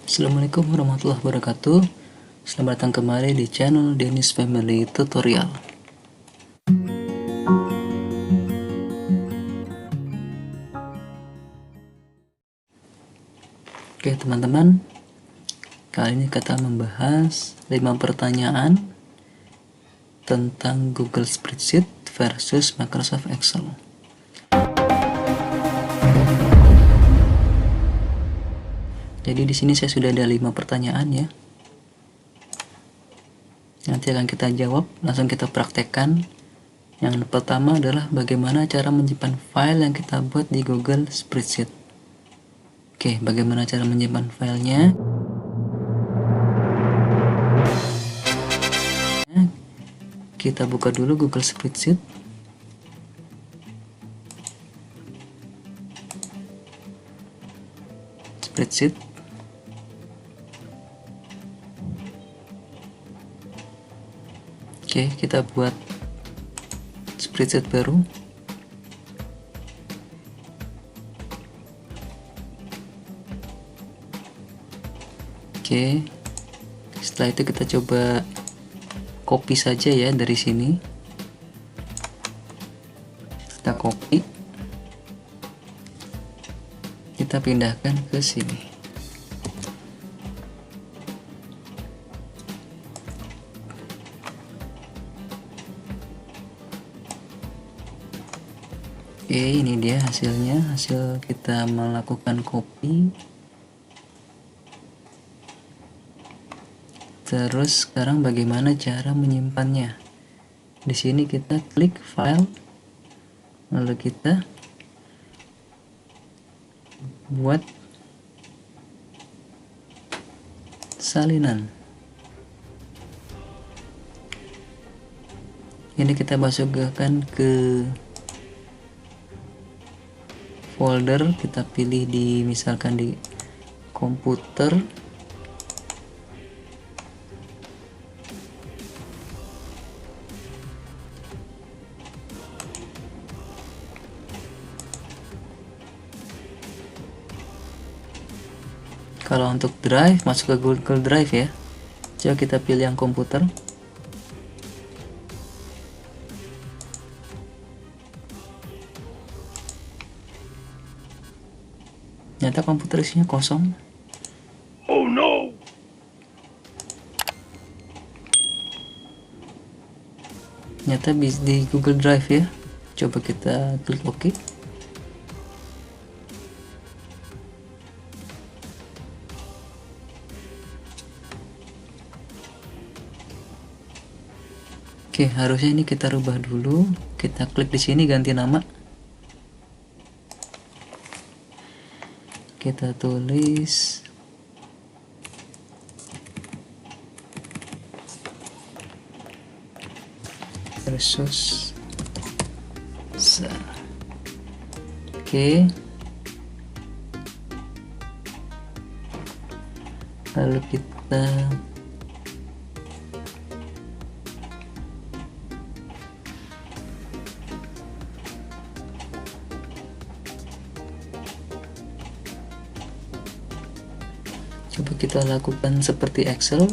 Assalamualaikum warahmatullahi wabarakatuh. Selamat datang kembali di channel Dennis Family Tutorial. Oke teman-teman, kali ini kita membahas 5 pertanyaan tentang Google Spreadsheet versus Microsoft Excel. Jadi di sini saya sudah ada 5 pertanyaan ya. Nanti akan kita jawab, langsung kita praktekkan. Yang pertama adalah bagaimana cara menyimpan file yang kita buat di Google Spreadsheet. Oke, bagaimana cara menyimpan filenya? Kita buka dulu Google Spreadsheet. Oke, kita buat spreadsheet baru. Oke, setelah itu kita coba copy saja ya dari sini. Kita copy, kita pindahkan ke sini. Oke, ini dia hasilnya, hasil kita melakukan copy. Terus sekarang bagaimana cara menyimpannya? Di sini kita klik file, lalu kita buat salinan. Ini kita masukkan ke folder, kita pilih di misalkan di komputer. Kalau untuk drive, masuk ke Google Drive ya. Coba kita pilih yang komputer. Ternyata komputer isinya kosong. Oh no. Ternyata bisa di Google Drive ya. Coba kita klik OK. Oke, harusnya ini kita rubah dulu. Kita klik di sini ganti nama. Kita tulis versus oke, lalu kita coba kita lakukan seperti Excel.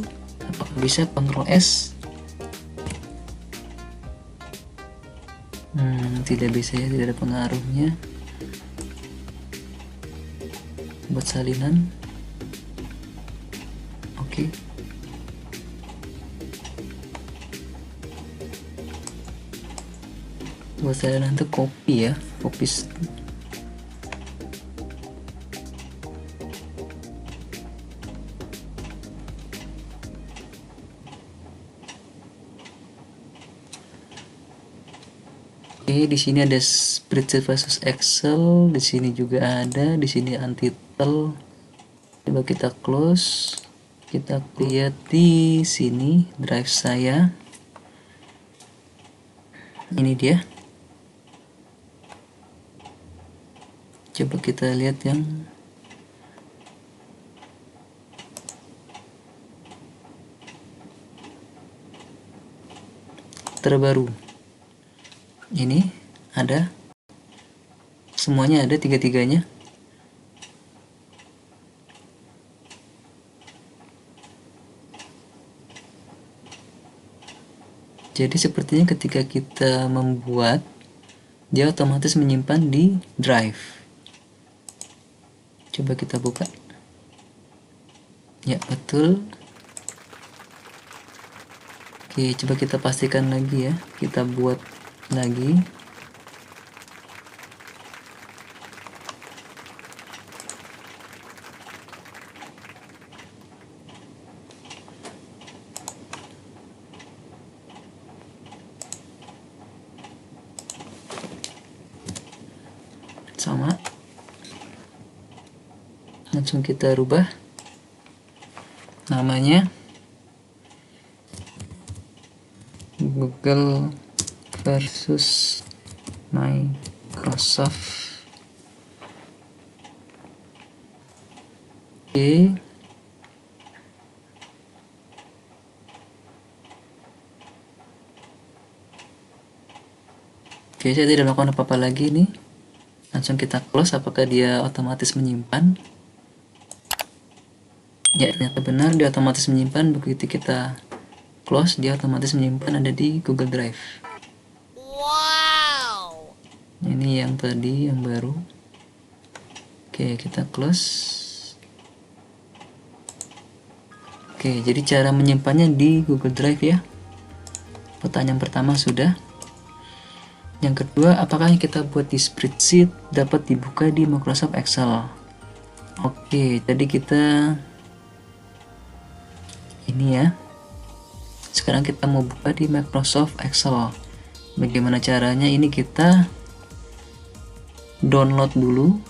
Apakah bisa? Ctrl S. Tidak bisa ya, tidak ada pengaruhnya. Buat salinan. Oke. Buat salinan itu copy ya, copy. Oke, di sini ada spreadsheet versus Excel, di sini juga ada, di sini untitled. Coba kita close, kita lihat di sini drive saya. Ini dia. Coba kita lihat yang terbaru. Ini ada, semuanya ada, tiga-tiganya. Jadi sepertinya ketika kita membuat, dia otomatis menyimpan di drive. Coba kita buka. Ya, betul. Oke, coba kita pastikan lagi ya. Kita buat lagi. Sama. Langsung kita rubah namanya Google versus Microsoft. Oke. Oke, saya tidak melakukan apa-apa lagi nih. Langsung kita close, apakah dia otomatis menyimpan? Ya, ternyata benar, dia otomatis menyimpan. Begitu kita close, dia otomatis menyimpan ada di Google Drive. Wow. Ini yang tadi, yang baru. Oke, kita close. Oke, jadi cara menyimpannya di Google Drive ya. Pertanyaan pertama sudah. Yang kedua, apakah yang kita buat di spreadsheet dapat dibuka di Microsoft Excel? Oke, jadi kita ini ya. Sekarang kita mau buka di Microsoft Excel. Bagaimana caranya? Ini kita download dulu.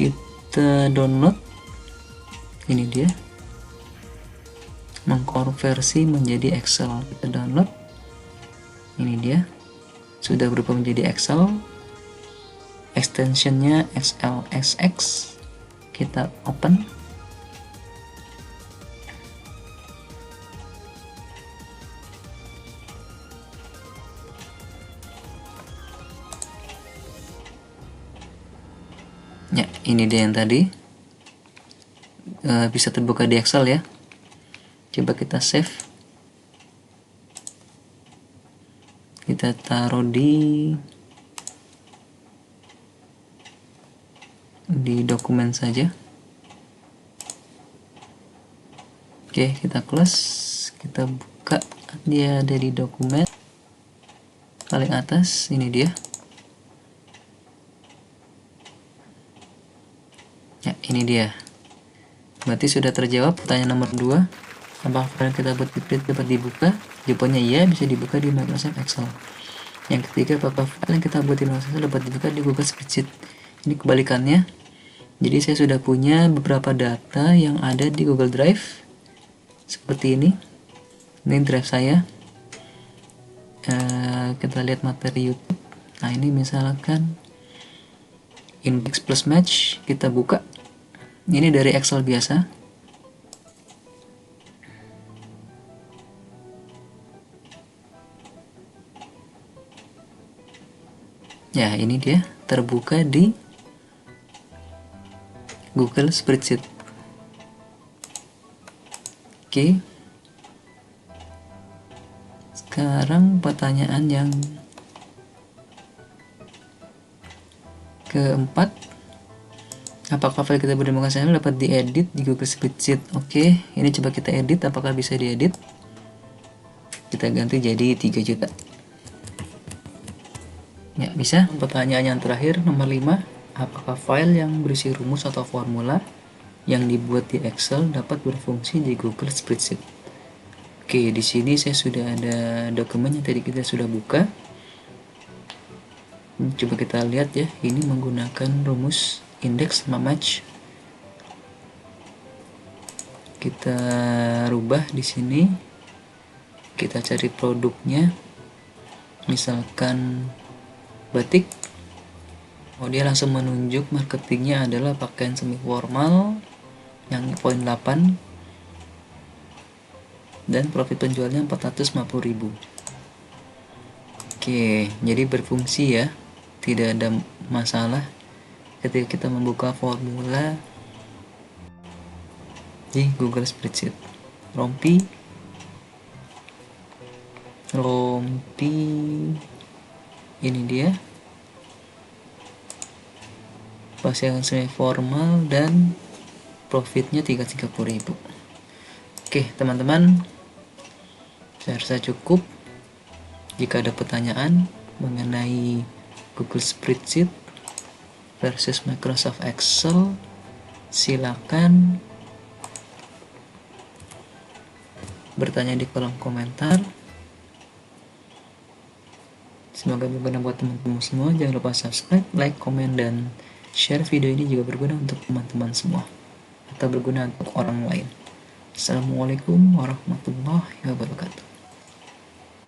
Kita download. Ini dia. Mengkonversi menjadi Excel. Kita download. Ini dia. Sudah berubah menjadi Excel. Extensionnya XLSX. Kita open. Ya, ini dia yang tadi. Bisa terbuka di Excel ya. Coba kita save. Kita taruh di dokumen saja. Oke, kita close. Kita buka, dia ada di dokumen paling atas. Ini dia. Ya, ini dia. Berarti sudah terjawab pertanyaan nomor 2. Apakah file kita buat dapat dibuka? Jawabannya iya, bisa dibuka di Microsoft Excel. Yang ketiga, apakah file yang kita buat di Microsoft Excel dapat dibuka di Google Spreadsheet? Ini kebalikannya. Jadi saya sudah punya beberapa data yang ada di Google Drive. Seperti ini. Ini drive saya. Kita lihat materi YouTube. Nah, ini misalkan index plus match, kita buka. Ini dari Excel biasa. Ya, ini dia terbuka di Google Spreadsheet. Oke. Sekarang pertanyaan yang keempat, apakah file kita berdemokrasi dapat diedit di Google Spreadsheet? Oke, ini coba kita edit, apakah bisa diedit? Kita ganti jadi 3 juta. Ya, bisa. Pertanyaan yang terakhir, nomor 5, apakah file yang berisi rumus atau formula yang dibuat di Excel dapat berfungsi di Google Spreadsheet? Oke, di sini saya sudah ada dokumen yang tadi kita sudah buka. Coba kita lihat ya, ini menggunakan rumus index sama match. Kita rubah di sini. Kita cari produknya. Misalkan batik. Oh, dia langsung menunjuk marketingnya adalah pakaian semi formal yang poin 8 dan profit penjualnya 450.000. Oke, jadi berfungsi ya, tidak ada masalah ketika kita membuka formula di Google Spreadsheet. Rompi ini dia pasien semi formal dan profitnya 330.000. Oke teman-teman, saya rasa cukup. Jika ada pertanyaan mengenai Google Spreadsheet versus Microsoft Excel, silakan bertanya di kolom komentar. Semoga berguna buat teman-teman semua. Jangan lupa subscribe, like, komen, dan share video ini juga berguna untuk teman-teman semua atau berguna untuk orang lain. Assalamualaikum warahmatullahi wabarakatuh.